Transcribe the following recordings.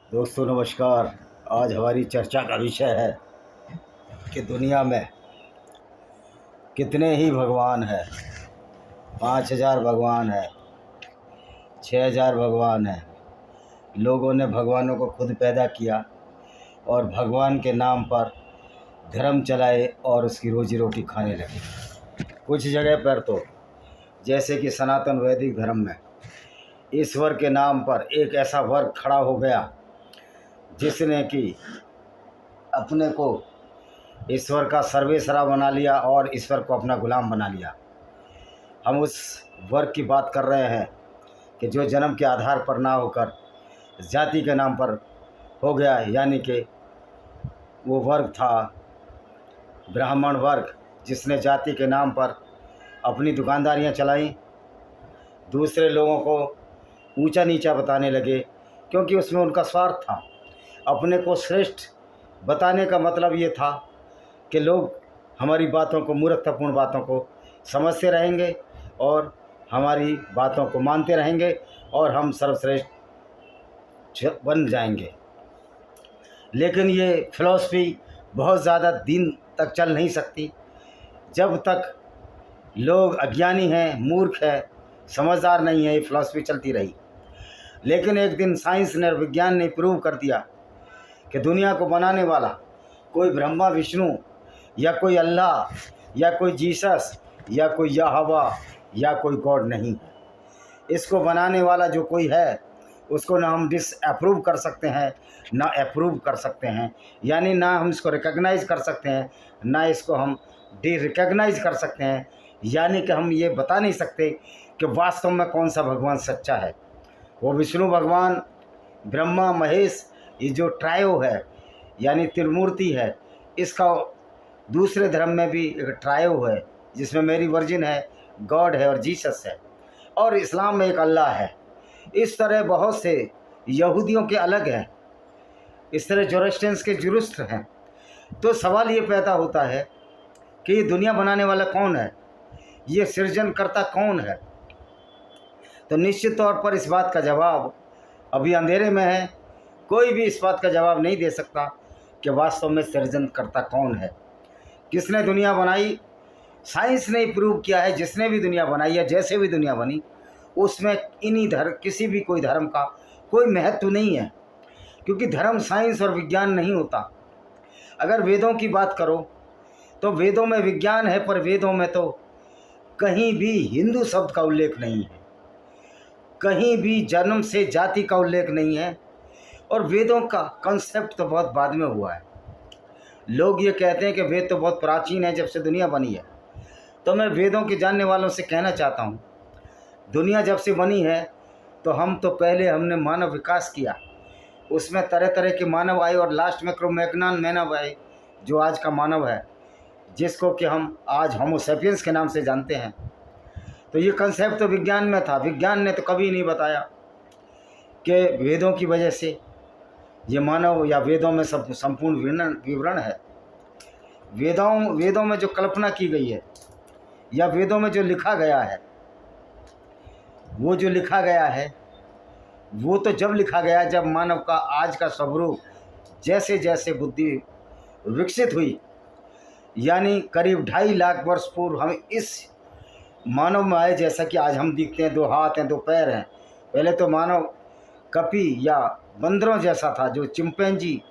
दोस्तों नमस्कार। आज हमारी चर्चा का विषय है कि दुनिया में कितने ही भगवान हैं। 5,000 भगवान है, 6,000 भगवान है। लोगों ने भगवानों को खुद पैदा किया और भगवान के नाम पर धर्म चलाए और उसकी रोजी रोटी खाने लगे। कुछ जगह पर तो जैसे कि सनातन वैदिक धर्म में ईश्वर के नाम पर एक ऐसा वर्ग खड़ा हो गया जिसने कि अपने को ईश्वर का सर्वेसर्वा बना लिया और ईश्वर को अपना गुलाम बना लिया। हम उस वर्ग की बात कर रहे हैं कि जो जन्म के आधार पर ना होकर जाति के नाम पर हो गया, यानी कि वो वर्ग था ब्राह्मण वर्ग, जिसने जाति के नाम पर अपनी दुकानदारियां चलाई, दूसरे लोगों को ऊंचा नीचा बताने लगे क्योंकि उसमें उनका स्वार्थ था। अपने को श्रेष्ठ बताने का मतलब ये था कि लोग हमारी बातों को, मूर्खतापूर्ण बातों को समझते रहेंगे और हमारी बातों को मानते रहेंगे और हम सर्वश्रेष्ठ बन जाएंगे। लेकिन ये फिलॉसफी बहुत ज़्यादा दिन तक चल नहीं सकती। जब तक लोग अज्ञानी हैं, मूर्ख हैं, समझदार नहीं है, ये फिलॉसफी चलती रही। लेकिन एक दिन साइंस ने, विज्ञान ने प्रूव कर दिया कि दुनिया को बनाने वाला कोई ब्रह्मा विष्णु या कोई अल्लाह या कोई जीसस या कोई यहोवा या कोई गॉड नहीं है। इसको बनाने वाला जो कोई है उसको ना हम डिसअप्रूव कर सकते हैं ना अप्रूव कर सकते हैं, यानी ना हम इसको रिकॉग्नाइज कर सकते हैं ना इसको हम रिकॉग्नाइज कर सकते हैं। यानी कि हम ये बता नहीं सकते कि वास्तव में कौन सा भगवान सच्चा है। वो विष्णु भगवान, ब्रह्मा, महेश, ये जो ट्रायो है यानी त्रिमूर्ति है, इसका दूसरे धर्म में भी एक ट्रायो है जिसमें मेरी वर्जिन है, गॉड है और जीसस है, और इस्लाम में एक अल्लाह है। इस तरह बहुत से यहूदियों के अलग हैं, इस तरह जोरास्ट्रियंस के जुरुस्त्र हैं। तो सवाल ये पैदा होता है कि ये दुनिया बनाने वाला कौन है, ये सृजनकर्ता कौन है। तो निश्चित तौर पर इस बात का जवाब अभी अंधेरे में है। कोई भी इस बात का जवाब नहीं दे सकता कि वास्तव में सृजनकर्ता कौन है, किसने दुनिया बनाई। साइंस ने प्रूव किया है जिसने भी दुनिया बनाई या जैसे भी दुनिया बनी उसमें इन्हीं धर्म, किसी भी कोई धर्म का कोई महत्व नहीं है, क्योंकि धर्म साइंस और विज्ञान नहीं होता। अगर वेदों की बात करो तो वेदों में विज्ञान है, पर वेदों में तो कहीं भी हिंदू शब्द का उल्लेख नहीं है, कहीं भी जन्म से जाति का उल्लेख नहीं है, और वेदों का कंसेप्ट तो बहुत बाद में हुआ है। लोग ये कहते हैं कि वेद तो बहुत प्राचीन है, जब से दुनिया बनी है। तो मैं वेदों के जानने वालों से कहना चाहता हूँ, दुनिया जब से बनी है तो पहले हमने मानव विकास किया, उसमें तरह तरह के मानव आए और लास्ट में क्रो-मैग्नन मानव आए, जो आज का मानव है, जिसको कि हम आज होमो सैपियंस के नाम से जानते हैं। तो ये कंसेप्ट तो विज्ञान में था। विज्ञान ने तो कभी नहीं बताया कि वेदों की वजह से ये मानव या वेदों में सब संपूर्ण विवरण है। वेदों में जो कल्पना की गई है या वेदों में जो लिखा गया है, वो जो लिखा गया है वो तो जब लिखा गया जब मानव का आज का स्वरूप जैसे जैसे बुद्धि विकसित हुई, यानी करीब 2.5 लाख वर्ष पूर्व हम इस मानव में आए जैसा कि आज हम दिखते हैं, 2 हाथ हैं, 2 पैर हैं। पहले तो मानव कपी या बंदरों जैसा था, जो चिंपैंजी,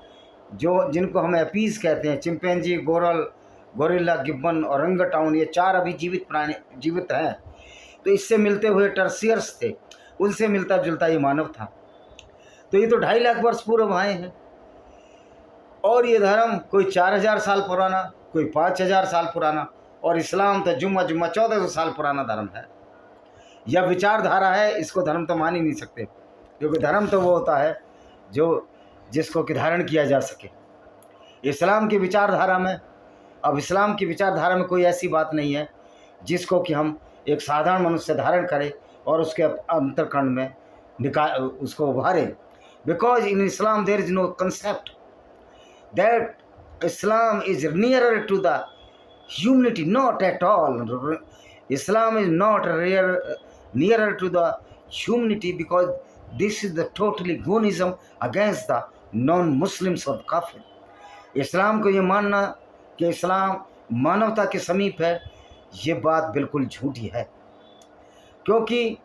जो जिनको हम एपीज कहते हैं, चिंपैंजी, गोरिल्ला, गिब्बन और रंगटाउन, ये 4 अभी जीवित हैं। तो इससे मिलते हुए टर्सियर्स थे, उनसे मिलता जुलता ये मानव था। तो ये तो 2.5 लाख वर्ष पूर्व आए हैं, और ये धर्म कोई 4,000 साल पुराना, कोई 5,000 साल पुराना, और इस्लाम तो जुम्मा 1400 साल पुराना धर्म है। यह विचारधारा है, इसको धर्म तो मान ही नहीं सकते, क्योंकि धर्म तो वो होता है जो जिसको कि धारण किया जा सके। इस्लाम की विचारधारा में, अब इस्लाम की विचारधारा में कोई ऐसी बात नहीं है जिसको कि हम एक साधारण मनुष्य धारण करें और उसके अंतर्करण में उसको उभारें। Because in Islam there is no concept that Islam is nearer to the humanity, not at all. Islam is not nearer to the humanity because this is the totally goonism against the non Muslims और काफिर। इस्लाम को ये मानना कि इस्लाम मानवता के समीप है, ये बात बिल्कुल झूठी है, क्योंकि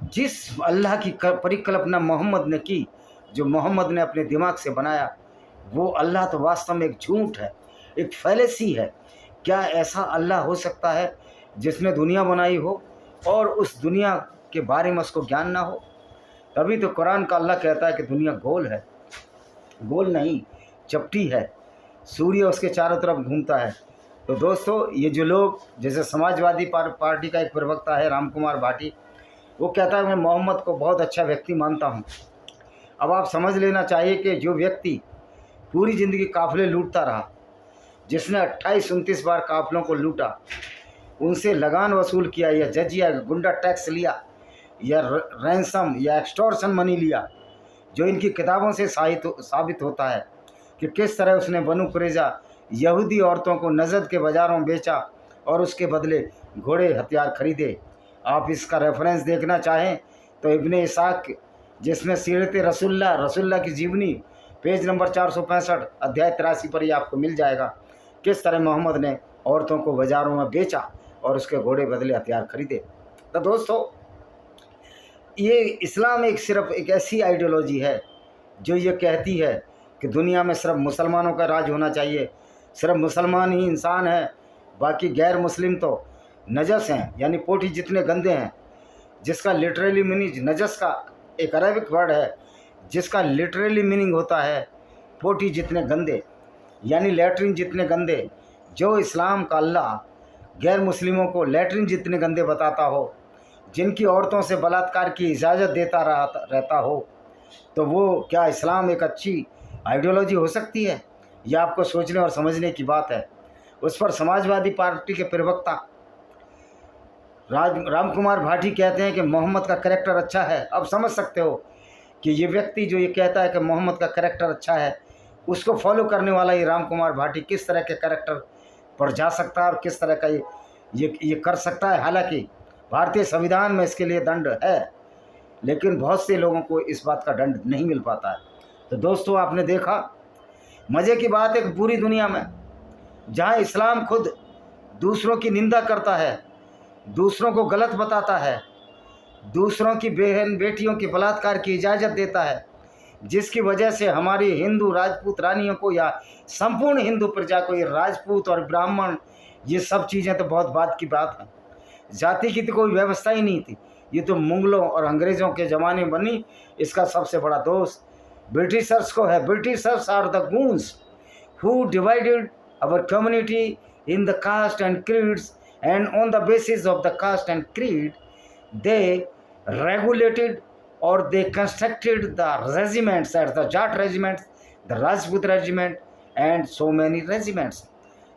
जिस अल्लाह की परिकल्पना मोहम्मद ने की, जो मोहम्मद ने अपने दिमाग से बनाया, वो अल्लाह तो वास्तव में एक झूठ है, एक फैलेसी है। क्या ऐसा अल्लाह हो सकता है जिसने दुनिया बनाई हो और उस दुनिया के बारे में उसको ज्ञान ना हो? तभी तो कुरान का अल्लाह कहता है कि दुनिया गोल है। गोल नहीं, चपटी है, सूर्य उसके चारों तरफ घूमता है। तो दोस्तों, ये जो लोग, जैसे समाजवादी पार्टी का एक प्रवक्ता है राम कुमार भाटी, वो कहता है मैं मोहम्मद को बहुत अच्छा व्यक्ति मानता हूँ। अब आप समझ लेना चाहिए कि जो व्यक्ति पूरी ज़िंदगी काफ़िले लूटता रहा, जिसने 28-29 बार काफ़िलों को लूटा, उनसे लगान वसूल किया या जजिया गुंडा टैक्स लिया या रैंसम या एक्सटॉर्शन मनी लिया, जो इनकी किताबों से साबित होता है कि किस तरह उसने बनु कुरैज़ा यहूदी औरतों को नजद के बाज़ारों में बेचा और उसके बदले घोड़े हथियार खरीदे। आप इसका रेफरेंस देखना चाहें तो इब्ने इसाक, जिसमें सीरत रसूलुल्लाह की जीवनी, पेज नंबर 465 अध्याय 83 पर ही आपको मिल जाएगा, किस तरह मोहम्मद ने औरतों को बाज़ारों में बेचा और उसके घोड़े बदले हथियार खरीदे। तो दोस्तों, ये इस्लाम सिर्फ एक ऐसी आइडियोलॉजी है जो ये कहती है कि दुनिया में सिर्फ मुसलमानों का राज होना चाहिए, सिर्फ मुसलमान ही इंसान है, बाकी गैर मुस्लिम तो नजस हैं, यानी पोटी जितने गंदे हैं, जिसका लिटरली मीनिंग, नजस का एक अरबिक वर्ड है जिसका लिटरली मीनिंग होता है पोटी जितने गंदे, यानी लैट्रिन जितने गंदे। जो इस्लाम का अल्लाह गैर मुस्लिमों को लैट्रिन जितने गंदे बताता हो, जिनकी औरतों से बलात्कार की इजाज़त देता रहता हो, तो वो क्या इस्लाम एक अच्छी आइडियोलॉजी हो सकती है? यह आपको सोचने और समझने की बात है। उस पर समाजवादी पार्टी के प्रवक्ता राम कुमार भाटी कहते हैं कि मोहम्मद का करैक्टर अच्छा है। अब समझ सकते हो कि ये व्यक्ति जो ये कहता है कि मोहम्मद का करैक्टर अच्छा है, उसको फॉलो करने वाला ये राम कुमार भाटी किस तरह के करैक्टर पर जा सकता है और किस तरह का ये कर सकता है। हालांकि भारतीय संविधान में इसके लिए दंड है, लेकिन बहुत से लोगों को इस बात का दंड नहीं मिल पाता है। तो दोस्तों, आपने देखा, मज़े की बात है कि पूरी दुनिया में जहाँ इस्लाम खुद दूसरों की निंदा करता है, दूसरों को गलत बताता है, दूसरों की बहन बेटियों के बलात्कार की इजाज़त देता है, जिसकी वजह से हमारी हिंदू राजपूत रानियों को या संपूर्ण हिंदू प्रजा को, ये राजपूत और ब्राह्मण, ये सब चीज़ें तो बहुत बात की बात है, जाति की तो कोई व्यवस्था ही नहीं थी, ये तो मुगलों और अंग्रेज़ों के ज़माने में बनी। इसका सबसे बड़ा दोष ब्रिटिशर्स को है। Britishers are the goons who divided our community in the caste and creeds, and on the basis of the caste and creed they regulated or they constructed the regiments as the Jat regiments, the Rajput regiment and so many regiments।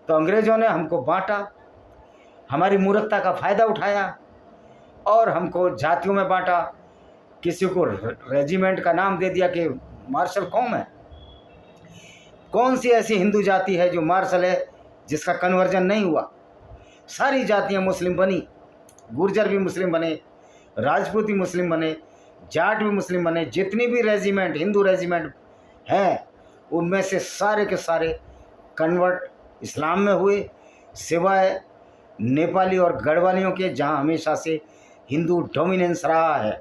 तो अंग्रेज़ों ने हमको बांटा, हमारी मूर्खता का फ़ायदा उठाया और हमको जातियों में बांटा। किसी को रेजिमेंट का नाम दे दिया कि मार्शल कौम है। कौन सी ऐसी हिंदू जाति है जो मार्शल है जिसका कन्वर्जन नहीं हुआ? सारी जातियां मुस्लिम बनी, गुर्जर भी मुस्लिम बने, राजपूत भी मुस्लिम बने, जाट भी मुस्लिम बने। जितनी भी रेजिमेंट, हिंदू रेजिमेंट हैं, उनमें से सारे के सारे कन्वर्ट इस्लाम में हुए, सिवाय नेपाली और गढ़वालियों के, जहां हमेशा से हिंदू डोमिनेंस रहा है।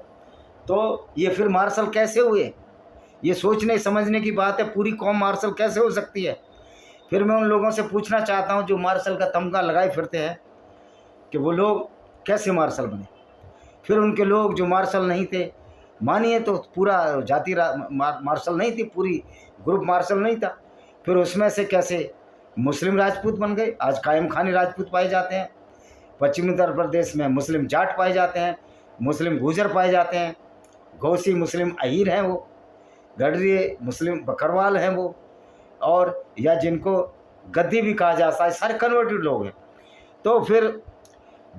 तो ये फिर मार्शल कैसे हुए? ये सोचने समझने की बात है। पूरी कौम मार्शल कैसे हो सकती है? फिर मैं उन लोगों से पूछना चाहता हूं जो मार्शल का तमगा लगाए फिरते हैं कि वो लोग कैसे मार्शल बने। फिर उनके लोग जो मार्शल नहीं थे, मानिए तो पूरा जाति मार्शल नहीं थी, पूरी ग्रुप मार्शल नहीं था, फिर उसमें से कैसे मुस्लिम राजपूत बन गए? आज कायम खानी राजपूत पाए जाते हैं, पश्चिमी उत्तर प्रदेश में मुस्लिम जाट पाए जाते हैं, मुस्लिम गुजर पाए जाते हैं, घोसी मुस्लिम अहीर हैं, वो गडरिये मुस्लिम बकरवाल हैं वो, और या जिनको गद्दी भी कहा जाता है, सारे कन्वर्टेड लोग हैं। तो फिर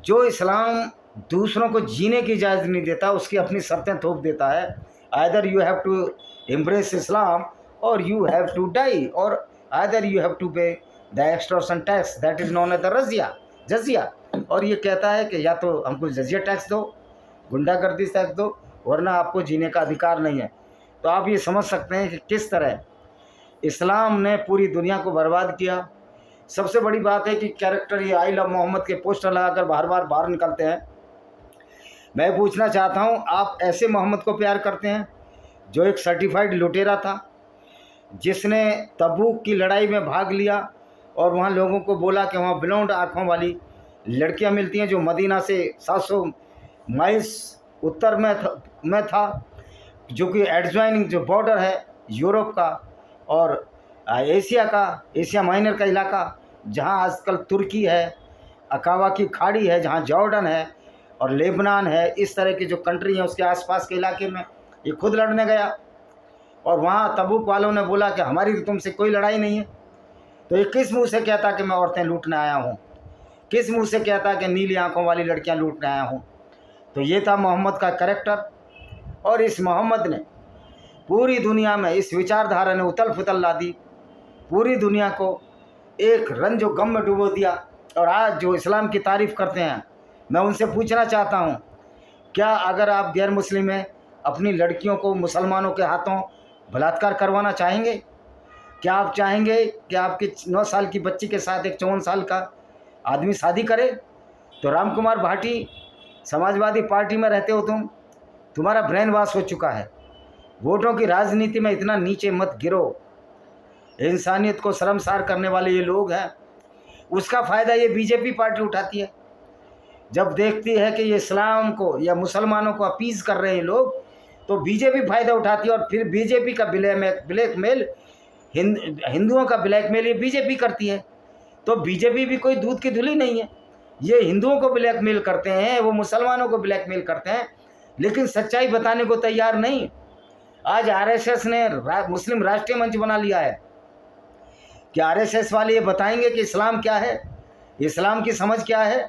जो इस्लाम दूसरों को जीने की इजाज़त नहीं देता, उसकी अपनी शर्तें थोप देता है। Either you have to embrace Islam और यू हैव टू डाई, और either you have to pay the extortion tax that is known as the जजिया। और ये कहता है कि या तो हमको जजिया टैक्स दो, गुंडागर्दी टैक्स दो, वरना आपको जीने का अधिकार नहीं है। तो आप ये समझ सकते हैं कि किस तरह इस्लाम ने पूरी दुनिया को बर्बाद किया। सबसे बड़ी बात है कि कैरेक्टर ये आई लव मोहम्मद के पोस्टर लगाकर बाहर निकलते हैं। मैं पूछना चाहता हूँ, आप ऐसे मोहम्मद को प्यार करते हैं जो एक सर्टिफाइड लुटेरा था, जिसने तबूक की लड़ाई में भाग लिया और वहाँ लोगों को बोला कि वहाँ ब्लॉन्ड आँखों वाली लड़कियाँ मिलती हैं, जो मदीना से 700 माइल्स उत्तर में था, जो कि एडजॉइनिंग जो बॉर्डर है यूरोप का और एशिया माइनर का इलाका, जहाँ आजकल तुर्की है, अकावा की खाड़ी है, जहाँ जॉर्डन है और लेबनान है, इस तरह की जो कंट्री है उसके आसपास के इलाके में ये खुद लड़ने गया। और वहाँ तबूक वालों ने बोला कि हमारी तो तुमसे कोई लड़ाई नहीं है। तो ये किस मुँह से कहता कि मैं औरतें लूटने आया हूँ? किस मुँह से कहता कि नीली आंखों वाली लड़कियाँ लूटने आया हूँ? तो ये था मोहम्मद का कैरेक्टर। और इस मोहम्मद ने पूरी दुनिया में, इस विचारधारा ने उथल पुथल ला दी, पूरी दुनिया को एक रंजो गम में डुबो दिया। और आज जो इस्लाम की तारीफ़ करते हैं, मैं उनसे पूछना चाहता हूँ, क्या अगर आप गैर मुस्लिम हैं, अपनी लड़कियों को मुसलमानों के हाथों बलात्कार करवाना चाहेंगे? क्या आप चाहेंगे कि आपकी 9 साल की बच्ची के साथ एक 54 साल का आदमी शादी करे? तो राम कुमार भाटी, समाजवादी पार्टी में रहते हो तुम्हारा ब्रेन वॉश हो चुका है। वोटों की राजनीति में इतना नीचे मत गिरो। इंसानियत को शर्मसार करने वाले ये लोग हैं। उसका फ़ायदा ये बीजेपी पार्टी उठाती है। जब देखती है कि ये इस्लाम को या मुसलमानों को अपीज़ कर रहे हैं लोग, तो बीजेपी फ़ायदा उठाती है। और फिर बीजेपी का ब्लैकमेल, हिंदुओं का ब्लैकमेल ये बीजेपी करती है। तो बीजेपी भी कोई दूध की धुली नहीं है। ये हिंदुओं को ब्लैकमेल करते हैं, वो मुसलमानों को ब्लैकमेल करते हैं, लेकिन सच्चाई बताने को तैयार नहीं। आज आरएसएस ने मुस्लिम राष्ट्रीय मंच बना लिया है कि आरएसएस वाले ये बताएंगे कि इस्लाम क्या है, इस्लाम की समझ क्या है,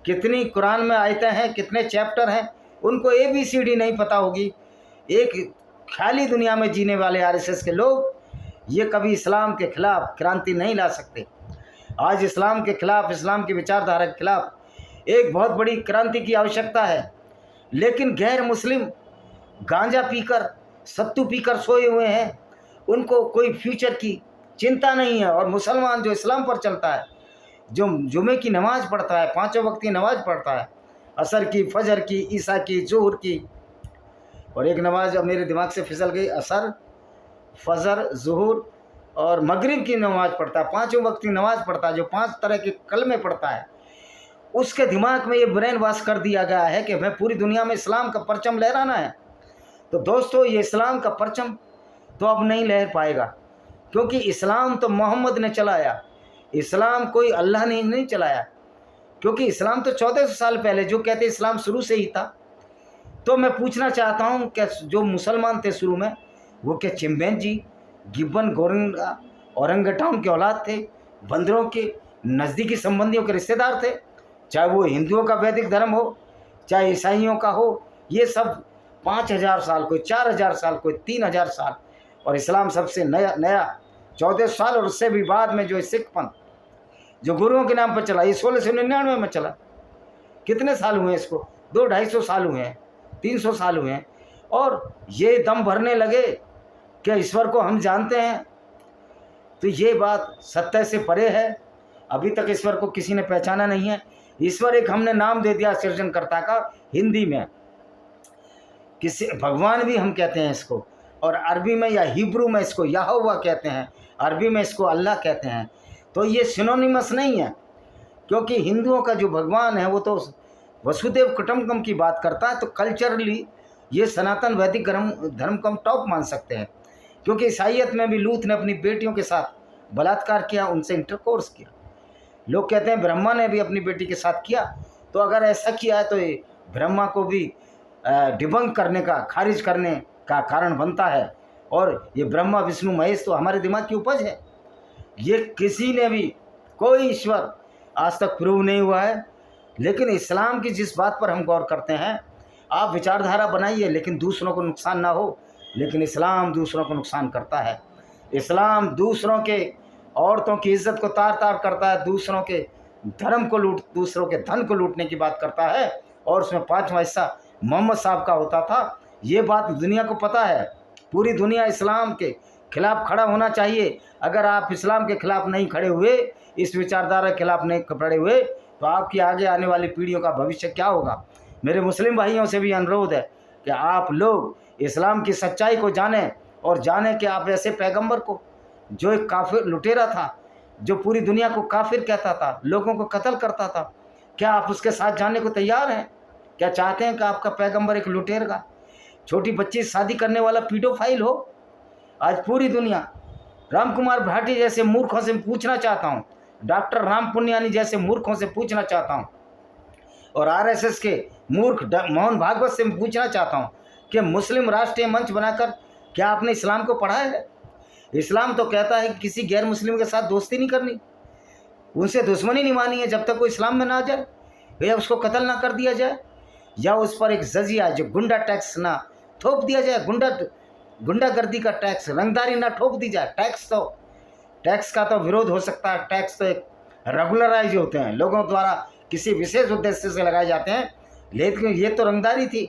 कितनी कुरान में आयतें हैं, कितने चैप्टर हैं, उनको ABCD नहीं पता होगी। एक ख्याली दुनिया में जीने वाले आरएसएस के लोग ये कभी इस्लाम के खिलाफ क्रांति नहीं ला सकते। आज इस्लाम के खिलाफ, इस्लाम की विचारधारा के खिलाफ एक बहुत बड़ी क्रांति की आवश्यकता है। लेकिन गैर मुस्लिम गांजा पीकर, सत्तू पीकर सोए हुए हैं, उनको कोई फ्यूचर की चिंता नहीं है। और मुसलमान जो इस्लाम पर चलता है, जो जुमे की नमाज़ पढ़ता है, 5 वक्त की नमाज़ पढ़ता है, असर की, फजर की, ईसा की, जोहर की, और एक नमाज अब मेरे दिमाग से फिसल गई, असर, फजर, जोहर और मगरिब की नमाज़ पढ़ता है, 5 वक्त की नमाज़ पढ़ता है, जो 5 तरह के कलमे पढ़ता है। उसके दिमाग में ये ब्रेन वॉश कर दिया गया है कि मैं पूरी दुनिया में इस्लाम का परचम लहराना है। तो दोस्तों, ये इस्लाम का परचम तो अब नहीं लहर पाएगा, क्योंकि इस्लाम तो मोहम्मद ने चलाया, इस्लाम कोई अल्लाह ने नहीं चलाया। क्योंकि इस्लाम तो 1400 साल पहले, जो कहते इस्लाम शुरू से ही था। तो मैं पूछना चाहता हूँ कि जो मुसलमान थे शुरू में, वो क्या चिंपैंजी, गिब्बन, गोरिल्ला, औरंगटाउन के औलाद थे, बंदरों के नज़दीकी संबंधियों के रिश्तेदार थे? चाहे वो हिंदुओं का वैदिक धर्म हो, चाहे ईसाइयों का हो, ये सब 5000 साल, कोई 4000 साल, कोई 3000 साल, और इस्लाम सबसे नया 1400 साल। और उससे भी बाद में जो सिख पंथ, जो गुरुओं के नाम पर चला, ये 1699 में चला। कितने साल हुए इसको? 200-250 साल हुए हैं, 300 साल हुए हैं। और ये दम भरने लगे कि ईश्वर को हम जानते हैं। तो ये बात सत्य से परे है। अभी तक ईश्वर को किसी ने पहचाना नहीं है। ईश्वर एक हमने नाम दे दिया सृजनकर्ता का, हिंदी में किसी भगवान भी हम कहते हैं इसको, और अरबी में या हिब्रू में इसको यहोवा कहते हैं, अरबी में इसको अल्लाह कहते हैं। तो ये सिनोनिमस नहीं है, क्योंकि हिंदुओं का जो भगवान है वो तो वसुदेव कुटुंबकम की बात करता है। तो कल्चरली ये सनातन वैदिक धर्म को हम टॉप मान सकते हैं, क्योंकि ईसाइयत में भी लूत ने अपनी बेटियों के साथ बलात्कार किया, उनसे इंटरकोर्स किया। लोग कहते हैं ब्रह्मा ने भी अपनी बेटी के साथ किया। तो अगर ऐसा किया है तो ये ब्रह्मा को भी डिबंक करने का, खारिज करने का कारण बनता है। और ये ब्रह्मा, विष्णु, महेश तो हमारे दिमाग की उपज है। ये किसी ने भी, कोई ईश्वर आज तक प्रूव नहीं हुआ है। लेकिन इस्लाम की जिस बात पर हम गौर करते हैं, आप विचारधारा बनाइए लेकिन दूसरों को नुकसान ना हो। लेकिन इस्लाम दूसरों को नुकसान करता है। इस्लाम दूसरों के औरतों की इज्जत को तार तार करता है, दूसरों के धर्म को दूसरों के धन को लूटने की बात करता है, और उसमें 5वां हिस्सा मोहम्मद साहब का होता था। ये बात दुनिया को पता है। पूरी दुनिया इस्लाम के खिलाफ खड़ा होना चाहिए। अगर आप इस्लाम के खिलाफ नहीं खड़े हुए, इस विचारधारा के खिलाफ नहीं खड़े हुए, तो आपकी आगे आने वाली पीढ़ियों का भविष्य क्या होगा। मेरे मुस्लिम भाइयों से भी अनुरोध है कि आप लोग इस्लाम की सच्चाई को जानें और जानें कि आप ऐसे पैगंबर को, जो एक काफिर लुटेरा था, जो पूरी दुनिया को काफिर कहता था, लोगों को कत्ल करता था, क्या आप उसके साथ जाने को तैयार हैं? क्या चाहते हैं कि आपका पैगंबर एक लुटेरा, छोटी बच्ची शादी करने वाला पीडोफाइल हो? आज पूरी दुनिया राम कुमार भाटी जैसे मूर्खों से पूछना चाहता हूँ, डॉक्टर राम पुनियानी जैसे मूर्खों से पूछना चाहता हूँ, और आरएसएस के मूर्ख मोहन भागवत से पूछना चाहता हूँ कि मुस्लिम राष्ट्रीय मंच बनाकर क्या आपने इस्लाम को पढ़ा है? इस्लाम तो कहता है कि किसी गैर मुस्लिम के साथ दोस्ती नहीं करनी, उनसे दुश्मनी नहीं मानी है जब तक वो इस्लाम में ना आ जाए, या उसको कत्ल ना कर दिया जाए, या उस पर एक जजिया जो गुंडा टैक्स ना थोप दिया जाए, गुंडागर्दी का टैक्स, रंगदारी ना ठोक दी जाए। टैक्स का तो विरोध हो सकता है। टैक्स तो एक रेगुलराइज होते हैं, लोगों द्वारा किसी विशेष उद्देश्य से लगाए जाते हैं, लेकिन ये तो रंगदारी थी।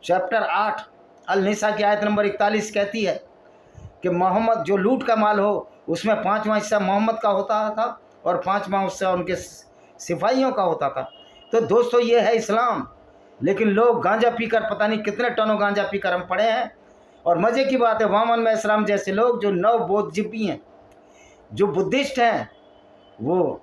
चैप्टर 8 अल निसा की आयत नंबर 41 कहती है कि मोहम्मद जो लूट का माल हो उसमें 5वां हिस्सा मोहम्मद का होता था और 5वां हिस्सा उनके सिपाहियों का होता था। तो दोस्तों, ये है इस्लाम। लेकिन लोग गांजा पीकर, पता नहीं कितने टनों गांजा पीकर हम पड़े हैं। और मज़े की बात है, वामन में इस्लाम जैसे लोग जो नव बौद्धजीवी हैं, जो बुद्धिस्ट हैं, वो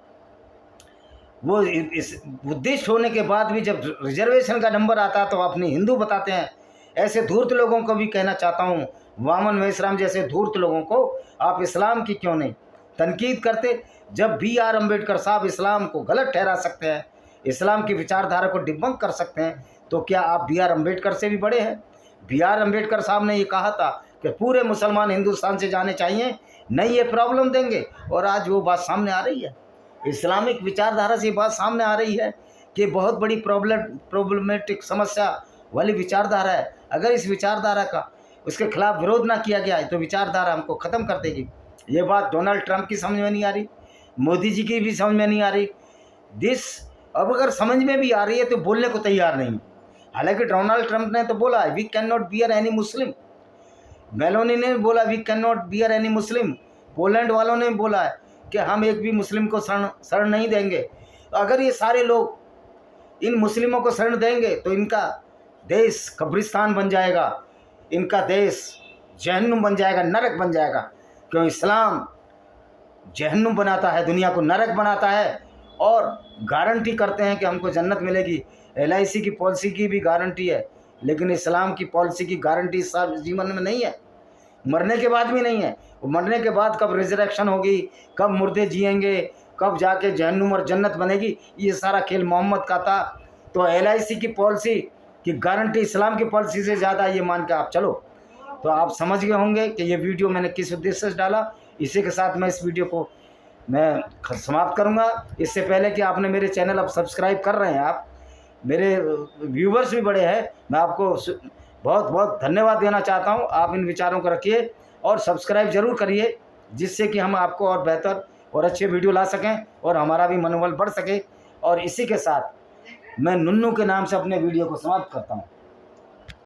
इस बुद्धिस्ट होने के बाद भी जब रिजर्वेशन का नंबर आता है तो अपने हिंदू बताते हैं। ऐसे धूर्त लोगों को भी कहना चाहता हूँ, वामन में इस्लाम जैसे धूर्त लोगों को आप इस्लाम की क्यों नहीं तनकीद करते? जब BR अम्बेडकर साहब इस्लाम को गलत ठहरा सकते हैं, इस्लाम की विचारधारा को डिबंक कर सकते हैं, तो क्या आप BR अम्बेडकर से भी बड़े हैं? BR अम्बेडकर साहब ने ये कहा था कि पूरे मुसलमान हिंदुस्तान से जाने चाहिए, नहीं ये प्रॉब्लम देंगे। और आज वो बात सामने आ रही है, इस्लामिक विचारधारा से बात सामने आ रही है कि बहुत बड़ी प्रॉब्लमेटिक समस्या वाली विचारधारा है। अगर इस विचारधारा का उसके खिलाफ विरोध ना किया गया है तो विचारधारा हमको ख़त्म कर देगी। ये बात डोनाल्ड ट्रंप की समझ में नहीं आ रही, मोदी जी की भी समझ में नहीं आ रही। अब अगर समझ में भी आ रही है तो बोलने को तैयार नहीं। हालांकि डोनाल्ड ट्रंप ने तो बोला we can not bear any Muslim, Meloni ने बोला we can not bear any Muslim, Poland वालों ने बोला है कि हम एक भी मुस्लिम को शरण नहीं देंगे। तो अगर ये सारे लोग इन मुस्लिमों को शरण देंगे तो इनका देश कब्रिस्तान बन जाएगा, इनका देश जहन्नुम बन जाएगा, नरक बन जाएगा। क्यों? इस्लाम जहन्नुम बनाता है, दुनिया को नरक बनाता है, और गारंटी करते हैं कि हमको जन्नत मिलेगी। LIC की पॉलिसी की भी गारंटी है, लेकिन इस्लाम की पॉलिसी की गारंटी इस जीवन में नहीं है, मरने के बाद भी नहीं है। मरने के बाद कब रिजरेक्शन होगी, कब मुर्दे जिएंगे, कब जाके जहन्नुम और जन्नत बनेगी, ये सारा खेल मोहम्मद का था। तो LIC की पॉलिसी की गारंटी इस्लाम की पॉलिसी से ज़्यादा, ये मान के आप चलो। तो आप समझ गए होंगे कि ये वीडियो मैंने किस उद्देश्य से डाला। इसी के साथ मैं इस वीडियो को मैं समाप्त करूंगा। इससे पहले कि आपने मेरे चैनल अब सब्सक्राइब कर रहे हैं, आप मेरे व्यूवर्स भी बड़े हैं, मैं आपको बहुत बहुत धन्यवाद देना चाहता हूं। आप इन विचारों को रखिए और सब्सक्राइब ज़रूर करिए, जिससे कि हम आपको और बेहतर और अच्छे वीडियो ला सकें और हमारा भी मनोबल बढ़ सके। और इसी के साथ मैं नुन्नू के नाम से अपने वीडियो को समाप्त करता हूँ।